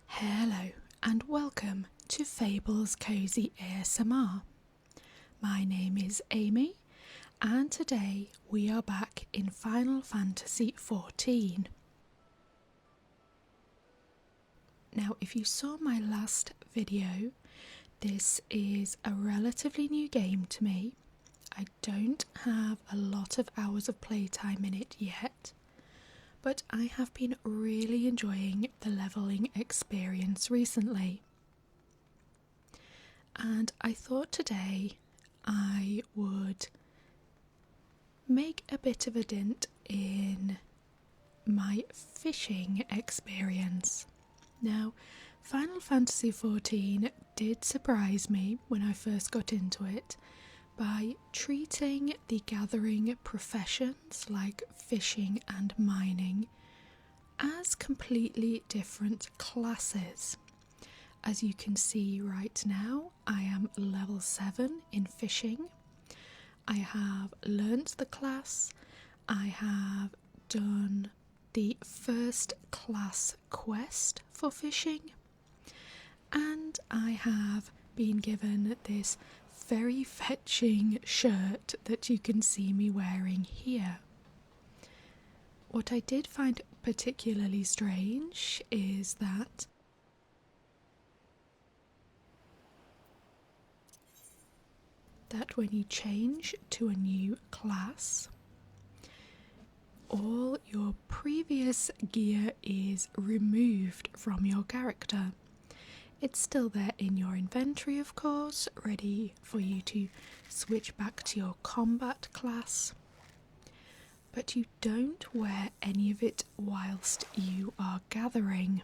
Hello and welcome to Fable's Cosy ASMR. My name is Amy and today we are back in Final Fantasy XIV. Now, if you saw my last video, this is a relatively new game to me. I don't have a lot of hours of playtime in it yet, but I have been really enjoying the levelling experience recently. And I thought today I would make a bit of a dent in my fishing experience. Now, Final Fantasy XIV did surprise me when I first got into it by treating the gathering professions like fishing and mining as completely different classes. As you can see right now, I am level 7 in fishing. I have learnt the class, I have done the first class quest for fishing, and I have been given this very fetching shirt that you can see me wearing here. What I did find particularly strange is that when you change to a new class, all your previous gear is removed from your character. It's still there in your inventory, of course, ready for you to switch back to your combat class, but you don't wear any of it whilst you are gathering.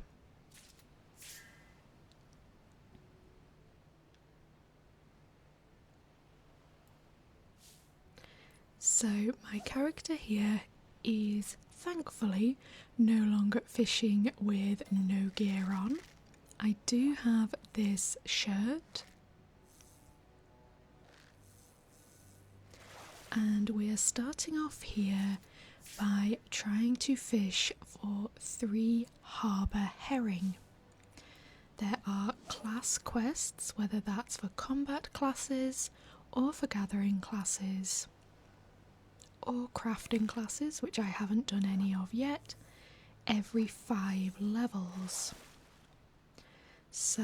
So my character here is thankfully no longer fishing with no gear on. I do have this shirt, and we are starting off here by trying to fish for 3 harbour herring. There are class quests, whether that's for combat classes or for gathering classes or crafting classes, which I haven't done any of yet, every 5 levels. So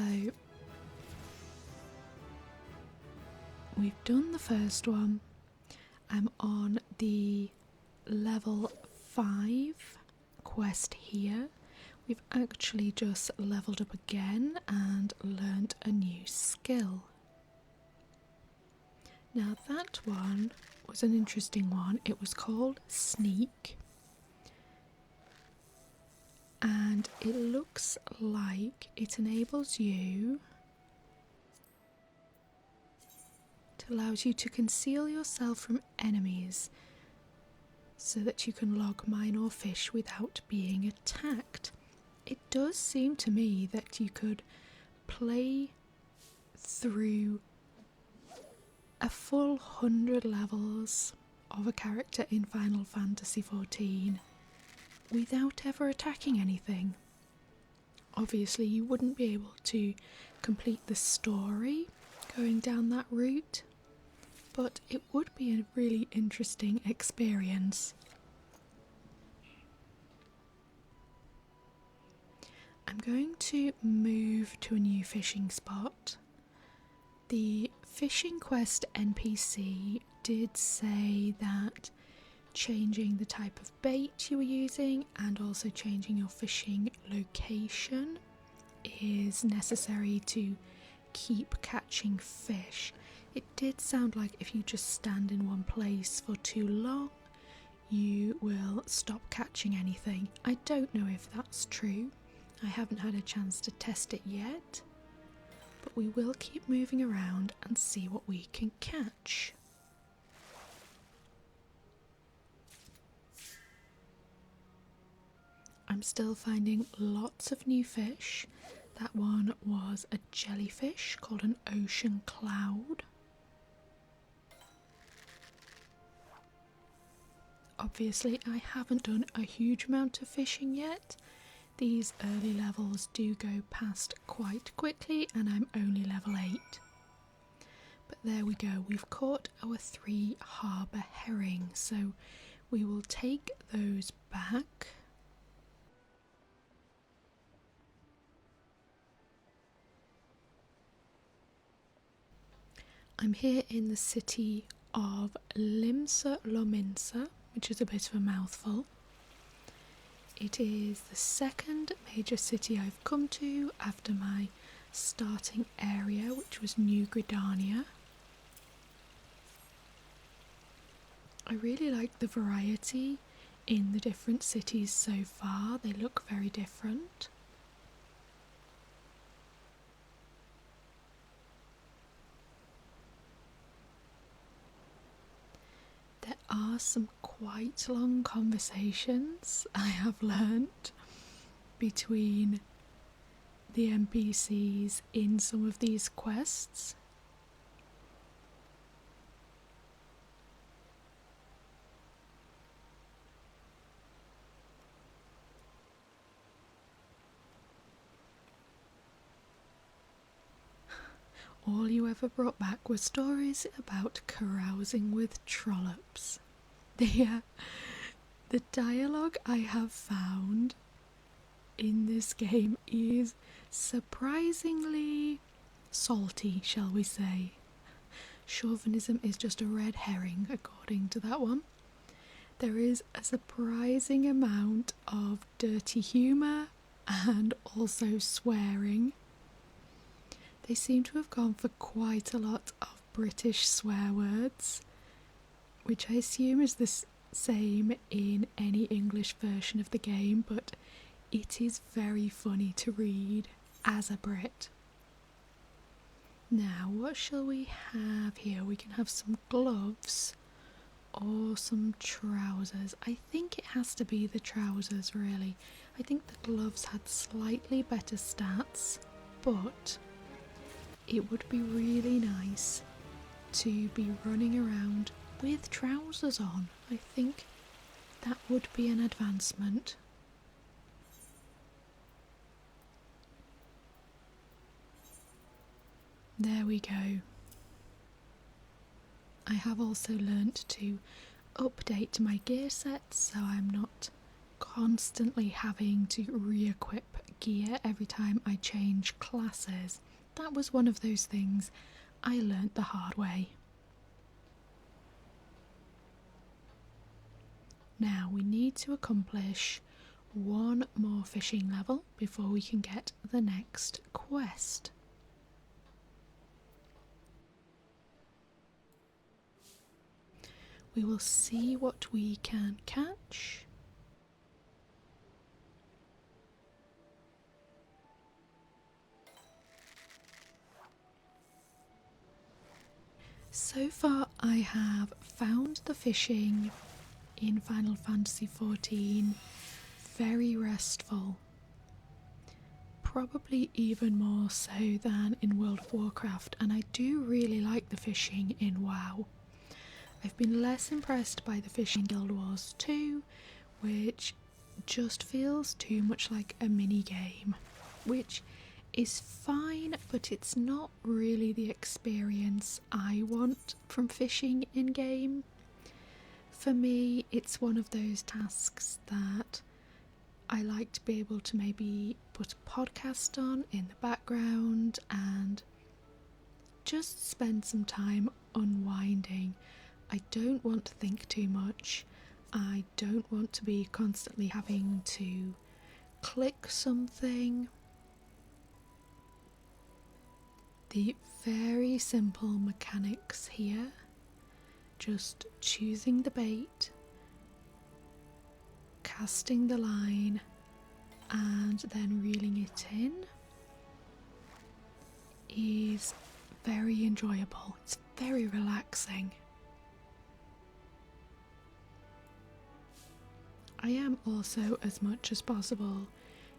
we've done the first one. I'm on the level 5 quest here. We've actually just leveled up again and learnt a new skill. Now that one was an interesting one. It was called Sneak, and it looks like it enables you, it allows you to conceal yourself from enemies so that you can log mine or fish without being attacked. It does seem to me that you could play through a full 100 levels of a character in Final Fantasy XIV without ever attacking anything. Obviously you wouldn't be able to complete the story going down that route, but it would be a really interesting experience. I'm going to move to a new fishing spot. The fishing quest NPC did say that changing the type of bait you were using and also changing your fishing location is necessary to keep catching fish. It did sound like if you just stand in one place for too long, you will stop catching anything. I don't know if that's true. I haven't had a chance to test it yet, but we will keep moving around and see what we can catch. I'm still finding lots of new fish. That one was a jellyfish called an ocean cloud. Obviously I haven't done a huge amount of fishing yet. these early levels do go past quite quickly, and I'm only level 8. But there we go, we've caught our 3 harbour herring, so we will take those back. I'm here in the city of Limsa Lominsa, which is a bit of a mouthful. It is the second major city I've come to after my starting area, which was New Gridania. I really like the variety in the different cities so far. They look very different. There are some quite long conversations I have learnt between the NPCs in some of these quests. All you ever brought back were stories about carousing with trollops. The dialogue I have found in this game is surprisingly salty, shall we say. Chauvinism is just a red herring, according to that one. There is a surprising amount of dirty humour and also swearing. They seem to have gone for quite a lot of British swear words, which I assume is the same in any English version of the game, but it is very funny to read as a Brit. Now, what shall we have here? We can have some gloves or some trousers. I think it has to be the trousers, really. I think the gloves had slightly better stats, but it would be really nice to be running around with trousers on. I think that would be an advancement. There we go. I have also learnt to update my gear sets so I'm not constantly having to re-equip gear every time I change classes. That was one of those things I learnt the hard way. Now we need to accomplish one more fishing level before we can get the next quest. We will see what we can catch. So far I have found the fishing in Final Fantasy XIV very restful. Probably even more so than in World of Warcraft, and I do really like the fishing in WoW. I've been less impressed by the fishing in Guild Wars 2, which just feels too much like a mini game, which is fine, but it's not really the experience I want from fishing in game. For me, it's one of those tasks that I like to be able to maybe put a podcast on in the background and just spend some time unwinding. I don't want to think too much. I don't want to be constantly having to click something. The very simple mechanics here, just choosing the bait, casting the line, and then reeling it in, is very enjoyable. It's very relaxing. I am also, as much as possible,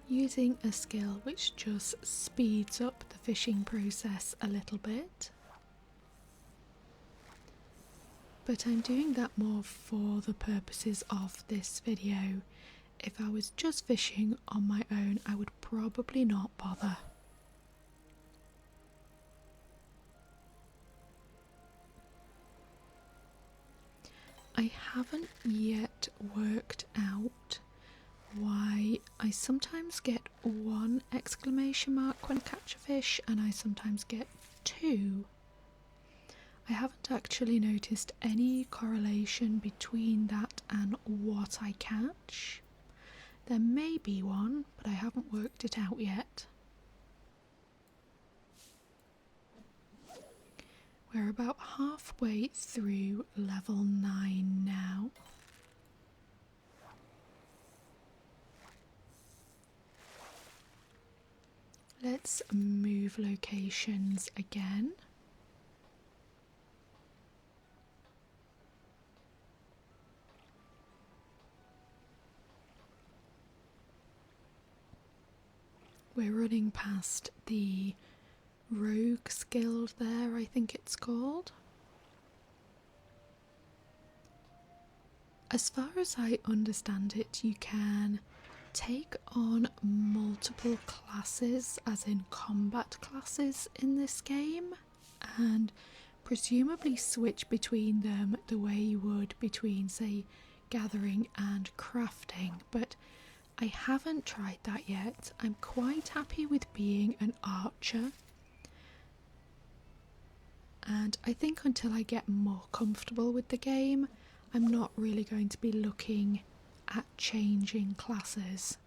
using a skill which just speeds up the fishing process a little bit. But I'm doing that more for the purposes of this video if I was just fishing on my own, I would probably not bother. I haven't yet worked out why I sometimes get 1 exclamation mark when I catch a fish and I sometimes get 2. I haven't actually noticed any correlation between that and what I catch. There may be one, but I haven't worked it out yet. We're about halfway through level 9 now. Let's move locations again. We're running past the Rogues Guild there, I think it's called. As far as I understand it, you can take on multiple classes, as in combat classes in this game, and presumably switch between them the way you would between, say, gathering and crafting, but I haven't tried that yet. I'm quite happy with being an archer, and I think until I get more comfortable with the game, I'm not really going to be looking at changing classes.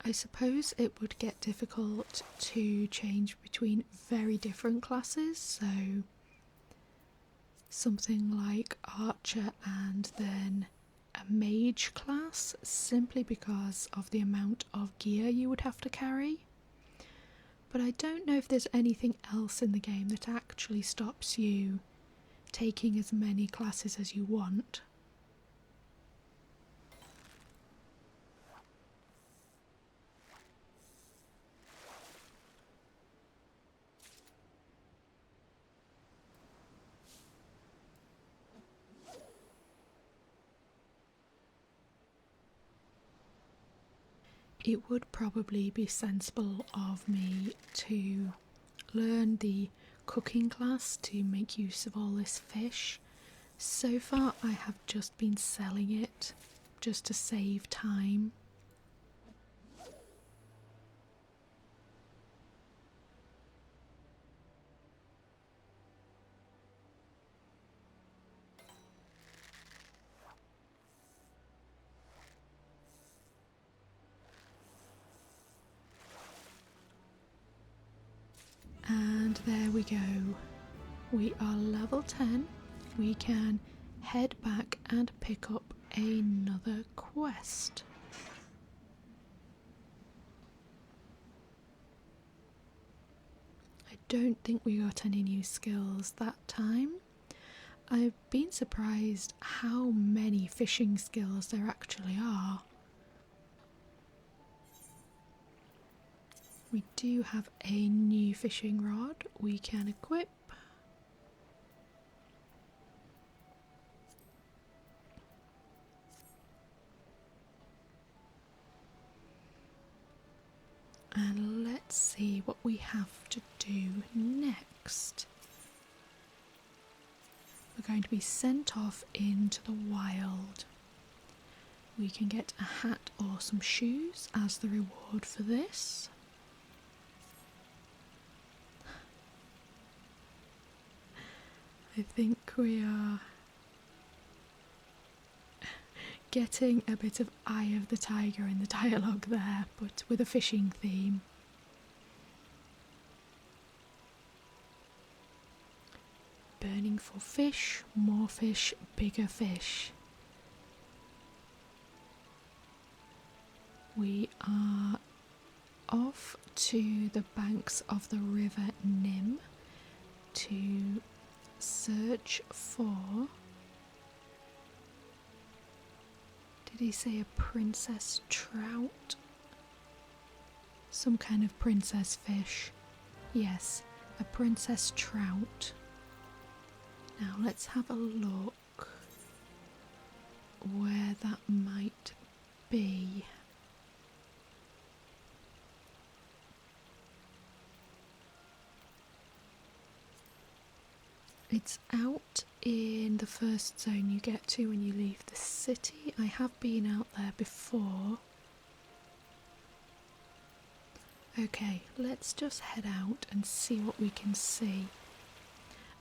I suppose it would get difficult to change between very different classes, so something like archer and then a mage class, simply because of the amount of gear you would have to carry. But I don't know if there's anything else in the game that actually stops you taking as many classes as you want. It would probably be sensible of me to learn the cooking class to make use of all this fish. So far I have just been selling it just to save time. And there we go. We are level 10. We can head back and pick up another quest. I don't think we got any new skills that time. I've been surprised how many fishing skills there actually are. We do have a new fishing rod we can equip. And let's see what we have to do next. We're going to be sent off into the wild. We can get a hat or some shoes as the reward for this. I think we are getting a bit of Eye of the Tiger in the dialogue there, but with a fishing theme. Burning for fish, more fish, bigger fish. We are off to the banks of the River Nim to search for... Did he say a princess trout? Some kind of princess fish. Yes, a princess trout. Now let's have a look where that might be. It's out in the first zone you get to when you leave the city. I have been out there before. Okay, let's just head out and see what we can see.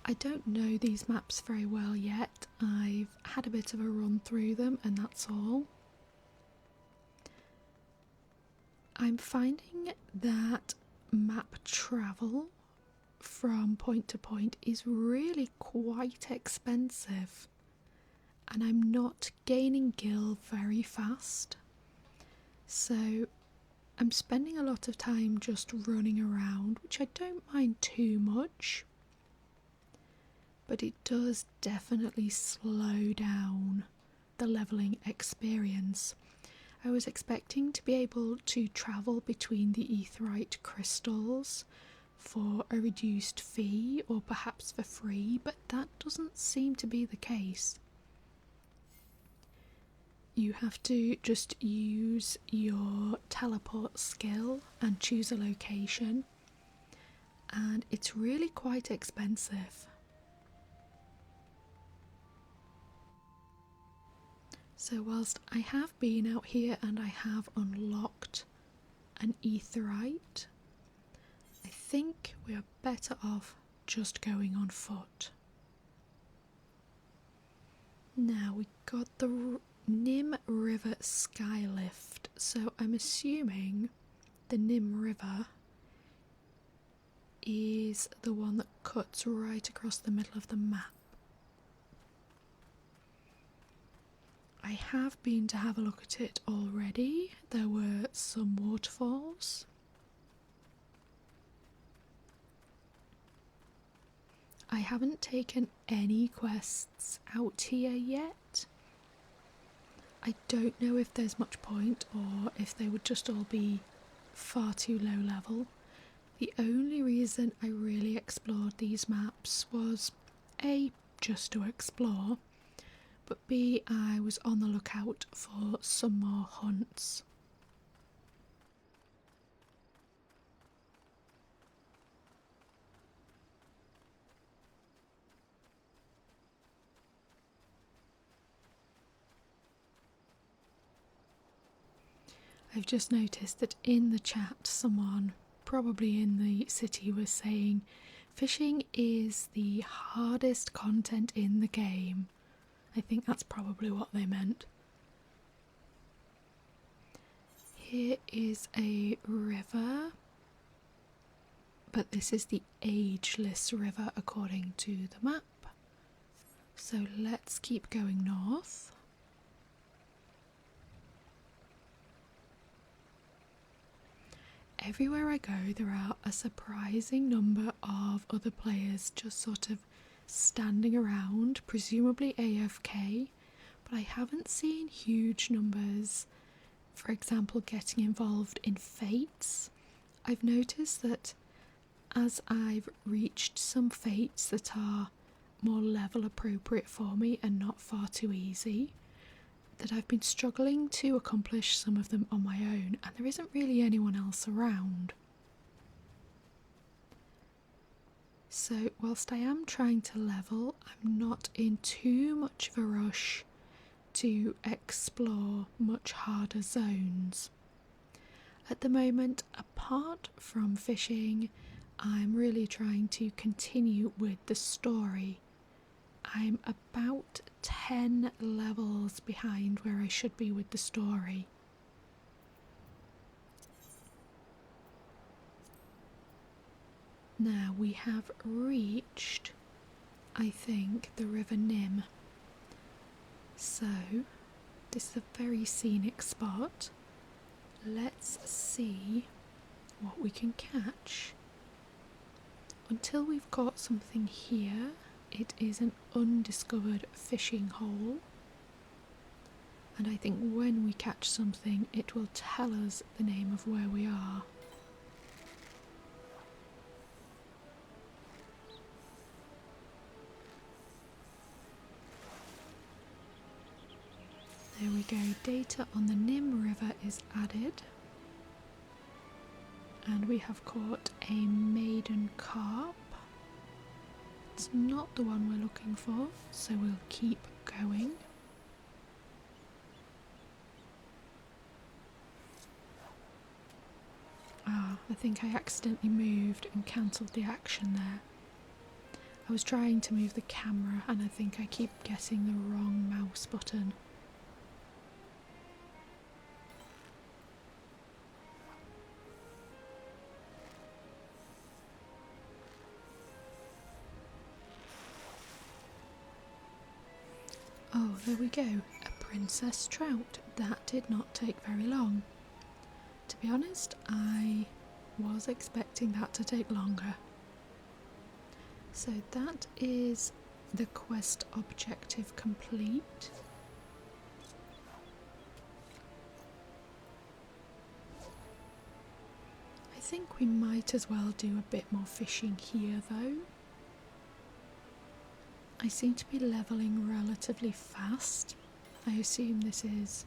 I don't know these maps very well yet. I've had a bit of a run through them and that's all. I'm finding that map travel from point to point is really quite expensive, and I'm not gaining gil very fast, so I'm spending a lot of time just running around, which I don't mind too much, but it does definitely slow down the levelling experience. I was expecting to be able to travel between the aetheryte crystals for a reduced fee or perhaps for free, but that doesn't seem to be the case. You have to just use your teleport skill and choose a location, and it's really quite expensive. So whilst I have been out here and I have unlocked an aetheryte, I think we are better off just going on foot. Now we got the Nim River Skylift, so I'm assuming the Nim River is the one that cuts right across the middle of the map. I have been to have a look at it already. There were some waterfalls. I haven't taken any quests out here yet. I don't know if there's much point or if they would just all be far too low level. The only reason I really explored these maps was A, just to explore, but B, I was on the lookout for some more hunts. I've just noticed that in the chat someone, probably in the city, was saying fishing is the hardest content in the game. I think that's probably what they meant. Here is a river, but this is the ageless river according to the map. So let's keep going north. Everywhere I go, there are a surprising number of other players just sort of standing around, presumably AFK, but I haven't seen huge numbers, for example, getting involved in fates. I've noticed that as I've reached some fates that are more level appropriate for me and not far too easy, that I've been struggling to accomplish some of them on my own, and there isn't really anyone else around. So whilst I am trying to level, I'm not in too much of a rush to explore much harder zones. At the moment, apart from fishing, I'm really trying to continue with the story. I'm about 10 levels behind where I should be with the story. Now we have reached, I think, the River Nim. So this is a very scenic spot. Let's see what we can catch. Until we've got something here, it is an undiscovered fishing hole, and I think when we catch something it will tell us the name of where we are. there we go. Data on the Nim River is added. And we have caught a maiden carp. It's not the one we're looking for, so we'll keep going. I think I accidentally moved and cancelled the action there. I was trying to move the camera and I think I keep getting the wrong mouse button. Oh, there we go. A princess trout. That did not take very long. To be honest, I was expecting that to take longer. So that is the quest objective complete. I think we might as well do a bit more fishing here though. I seem to be leveling relatively fast. I assume this is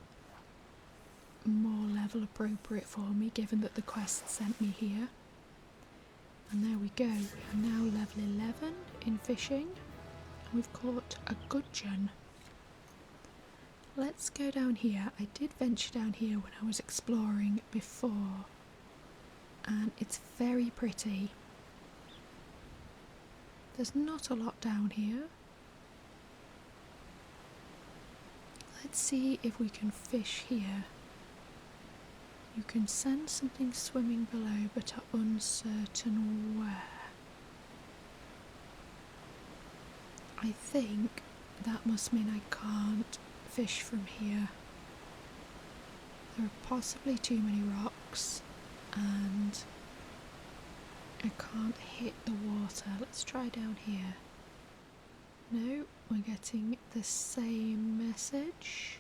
more level appropriate for me given that the quest sent me here. And there we go, we are now level 11 in fishing and we've caught a gudgeon. Let's go down here. I did venture down here when I was exploring before and it's very pretty. There's not a lot down here. Let's see if we can fish here. You can sense something swimming below but are uncertain where. I think that must mean I can't fish from here. There are possibly too many rocks and I can't hit the water. Let's try down here. No, we're getting the same message.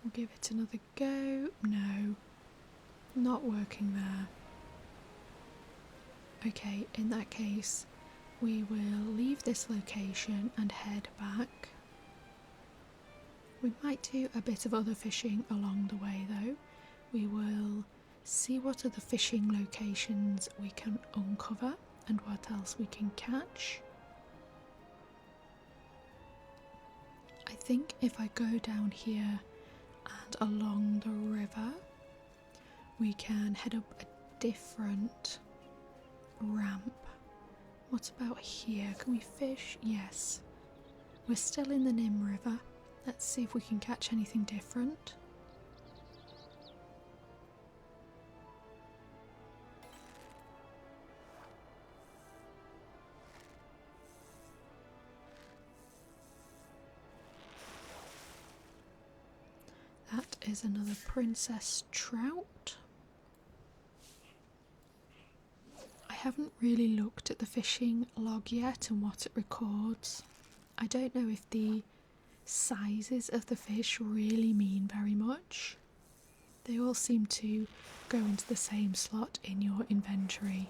We'll give it another go. No, not working there. Okay, in that case, we will leave this location and head back. We might do a bit of other fishing along the way though. We will see what other fishing locations we can uncover and what else we can catch. I think if I go down here and along the river, we can head up a different ramp. What about here? Can we fish? Yes. We're still in the Nim River. Let's see if we can catch anything different. That is another princess trout. I haven't really looked at the fishing log yet and what it records. I don't know if the sizes of the fish really mean very much. They all seem to go into the same slot in your inventory.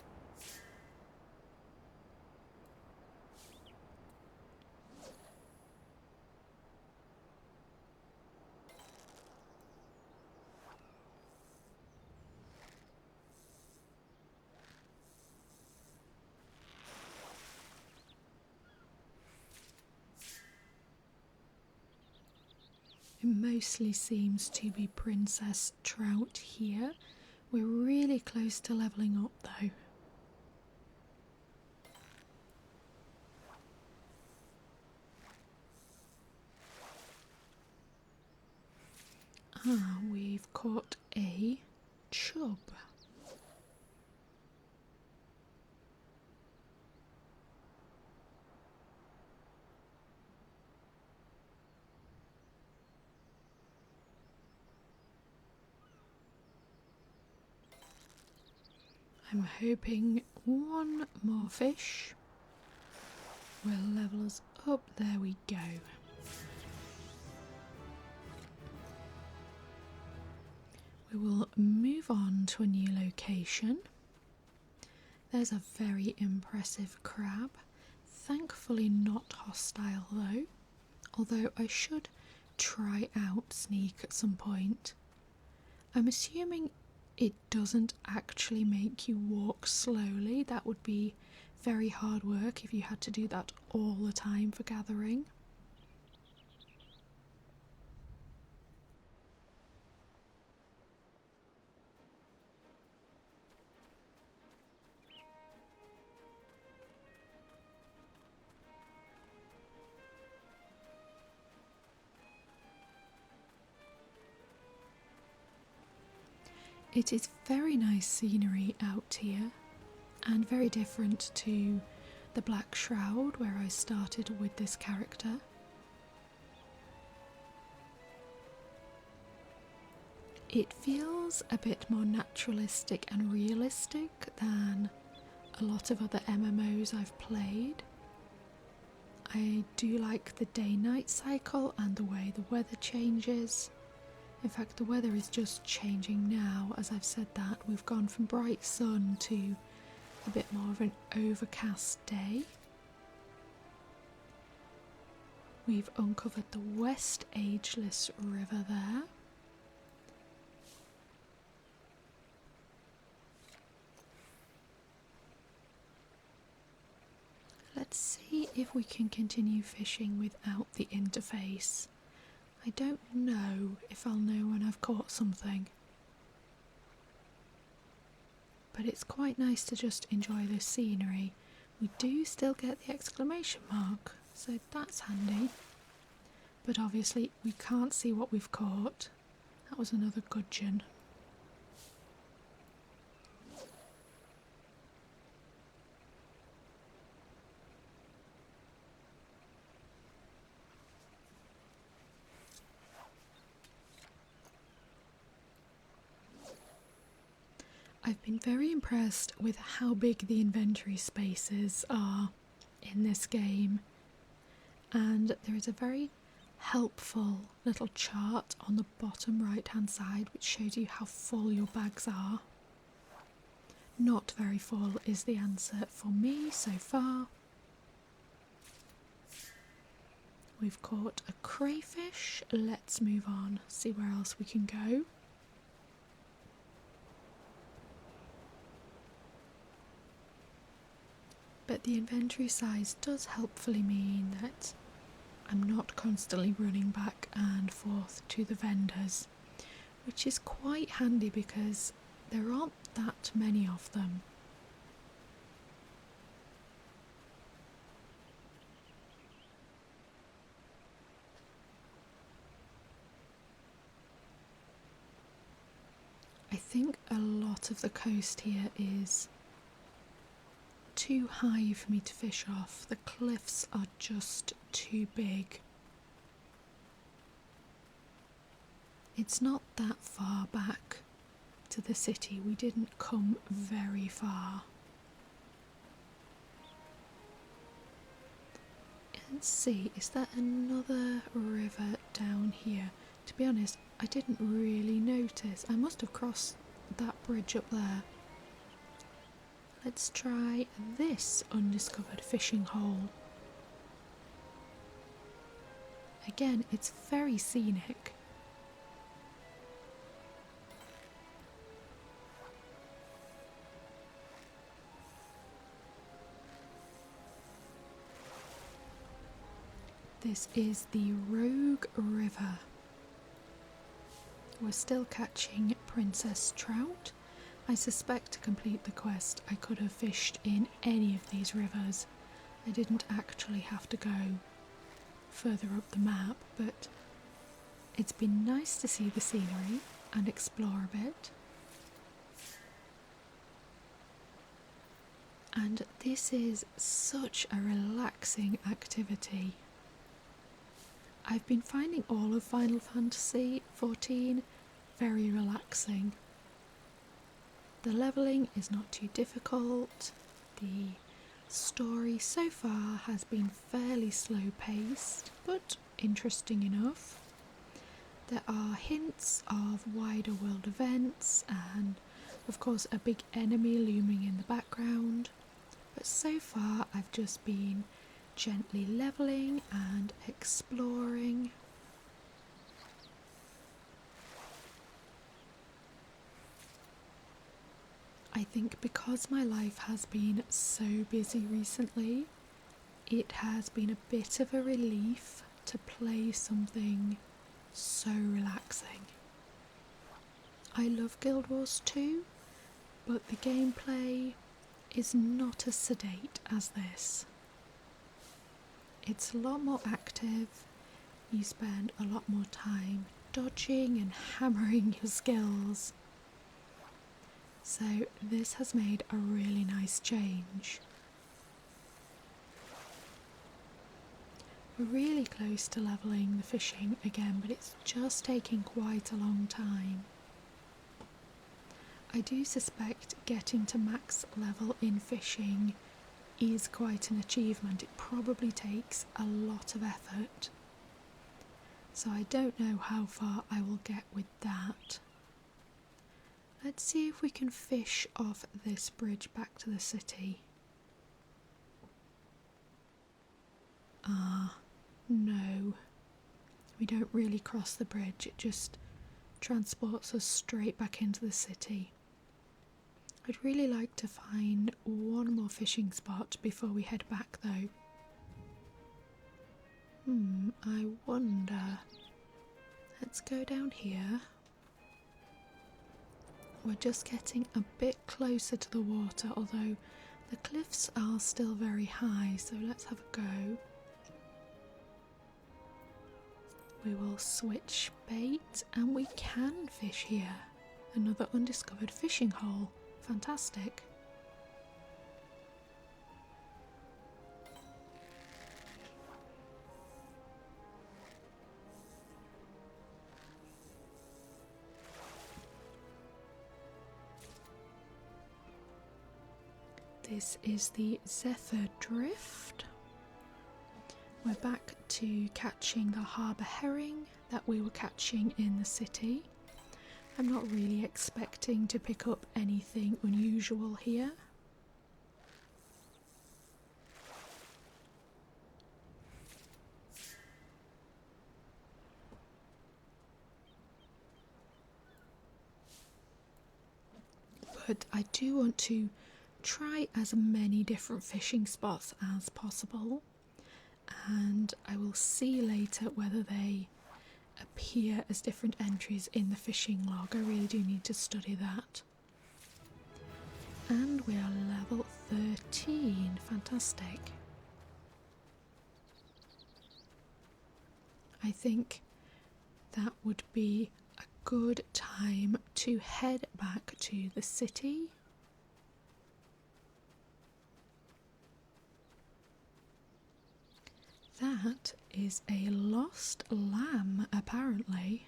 It mostly seems to be princess trout here. We're really close to levelling up though. We've caught a chub. I'm hoping one more fish will level us up. There we go. We will move on to a new location. There's a very impressive crab. thankfully not hostile though, although I should try out sneak at some point. I'm assuming it doesn't actually make you walk slowly. That would be very hard work if you had to do that all the time for gathering. It is very nice scenery out here, and very different to the Black Shroud where I started with this character. It feels a bit more naturalistic and realistic than a lot of other MMOs I've played. I do like the day-night cycle and the way the weather changes. In fact, the weather is just changing now. As I've said that, we've gone from bright sun to a bit more of an overcast day. We've uncovered the West Ageless River there. Let's see if we can continue fishing without the interface. I don't know if I'll know when I've caught something, but it's quite nice to just enjoy the scenery. We do still get the exclamation mark, so that's handy, but obviously we can't see what we've caught. That was another gudgeon. I've been very impressed with how big the inventory spaces are in this game, and there is a very helpful little chart on the bottom right hand side which shows you how full your bags are. Not very full is the answer for me so far. We've caught a crayfish. Let's move on, see where else we can go. But the inventory size does helpfully mean that I'm not constantly running back and forth to the vendors, which is quite handy because there aren't that many of them. I think a lot of the coast here is too high for me to fish off. The cliffs are just too big. It's not that far back to the city. We didn't come very far. Let's see, is there another river down here? To be honest, I didn't really notice. I must have crossed that bridge up there. Let's try this undiscovered fishing hole. Again, it's very scenic. This is the Rogue River. We're still catching princess trout. I suspect to complete the quest I could have fished in any of these rivers. I didn't actually have to go further up the map, but it's been nice to see the scenery and explore a bit. And this is such a relaxing activity. I've been finding all of Final Fantasy XIV very relaxing. The levelling is not too difficult. The story so far has been fairly slow paced, but interesting enough. There are hints of wider world events and of course a big enemy looming in the background, but so far I've just been gently levelling and exploring. I think because my life has been so busy recently, it has been a bit of a relief to play something so relaxing. I love Guild Wars 2, but the gameplay is not as sedate as this. It's a lot more active, you spend a lot more time dodging and hammering your skills. So this has made a really nice change. We're really close to levelling the fishing again, but it's just taking quite a long time. I do suspect getting to max level in fishing is quite an achievement. It probably takes a lot of effort. So I don't know how far I will get with that. Let's see if we can fish off this bridge back to the city. No. We don't really cross the bridge, it just transports us straight back into the city. I'd really like to find one more fishing spot before we head back though. I wonder. Let's go down here. We're just getting a bit closer to the water, although the cliffs are still very high, so let's have a go. We will switch bait and we can fish here. Another undiscovered fishing hole. Fantastic. This is the Zephyr Drift. We're back to catching the harbour herring that we were catching in the city. I'm not really expecting to pick up anything unusual here. But I do want to try as many different fishing spots as possible, and I will see later whether they appear as different entries in the fishing log. I really do need to study that. And we are level 13. Fantastic. I think that would be a good time to head back to the city. That is a lost lamb, apparently.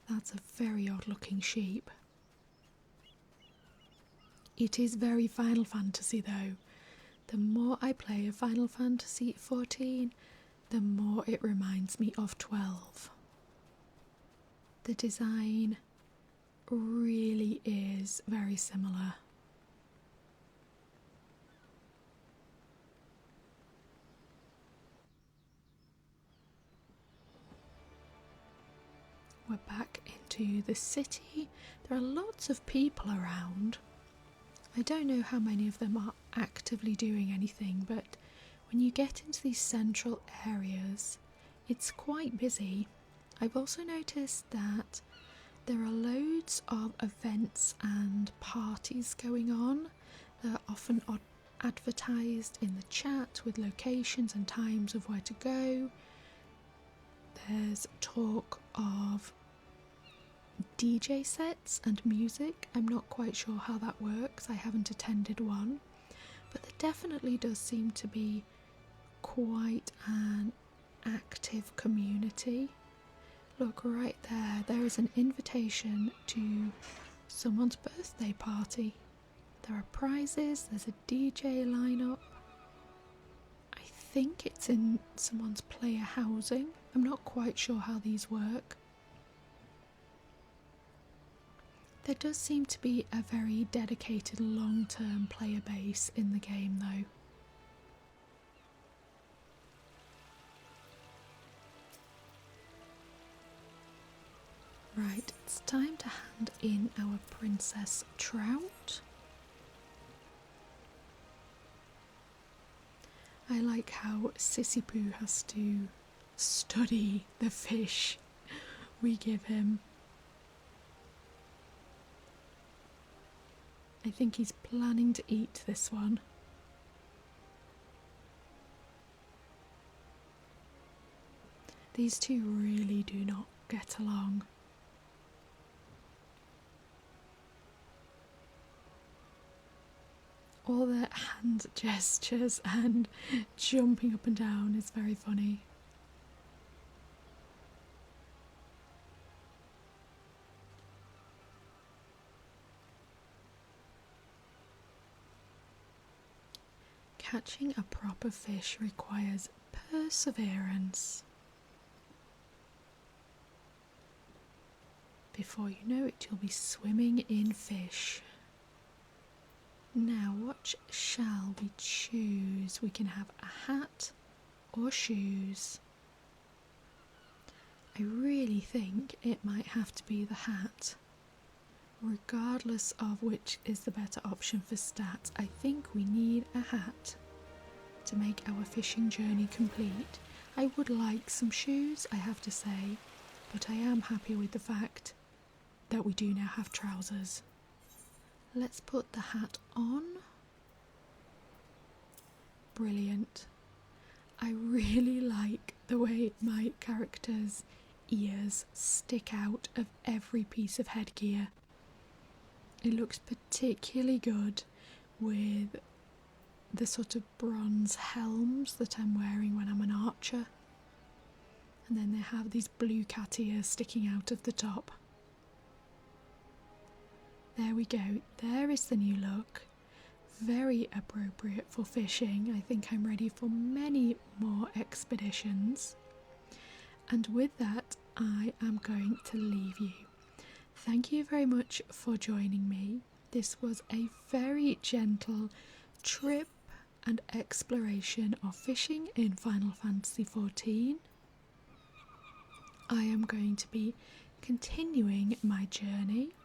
That's a very odd looking sheep. It is very Final Fantasy though. The more I play Final Fantasy XIV, the more it reminds me of 12. The design really is very similar. We're back into the city. There are lots of people around. I don't know how many of them are actively doing anything, but when you get into these central areas, it's quite busy. I've also noticed that there are loads of events and parties going on. They're often advertised in the chat with locations and times of where to go. There's talk of DJ sets and music. I'm not quite sure how that works. I haven't attended one, but there definitely does seem to be quite an active community. Look right there, there is an invitation to someone's birthday party. There are prizes, there's a DJ lineup. I think it's in someone's player housing. I'm not quite sure how these work. There does seem to be a very dedicated long-term player base in the game though. it's time to hand in our princess trout. I like how Sissy Poo has to study the fish we give him. I think he's planning to eat this one. These two really do not get along. All their hand gestures and jumping up and down is very funny. Catching a proper fish requires perseverance. Before you know it, you'll be swimming in fish. Now, what shall we choose? We can have a hat or shoes. I really think it might have to be the hat. Regardless of which is the better option for stats, I think we need a hat to make our fishing journey complete. I would like some shoes, I have to say, but I am happy with the fact that we do now have trousers. Let's put the hat on. Brilliant. I really like the way my character's ears stick out of every piece of headgear. It looks particularly good with the sort of bronze helms that I'm wearing when I'm an archer. And then they have these blue cat ears sticking out of the top. There we go, there is the new look. Very appropriate for fishing. I think I'm ready for many more expeditions. And with that, I am going to leave you. Thank you very much for joining me. This was a very gentle trip and exploration of fishing in Final Fantasy XIV. I am going to be continuing my journey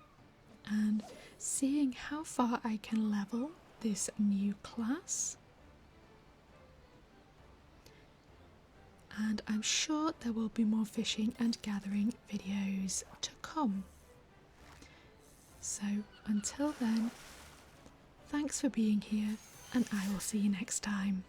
and seeing how far I can level this new class. And I'm sure there will be more fishing and gathering videos to come. So until then, thanks for being here, and I will see you next time.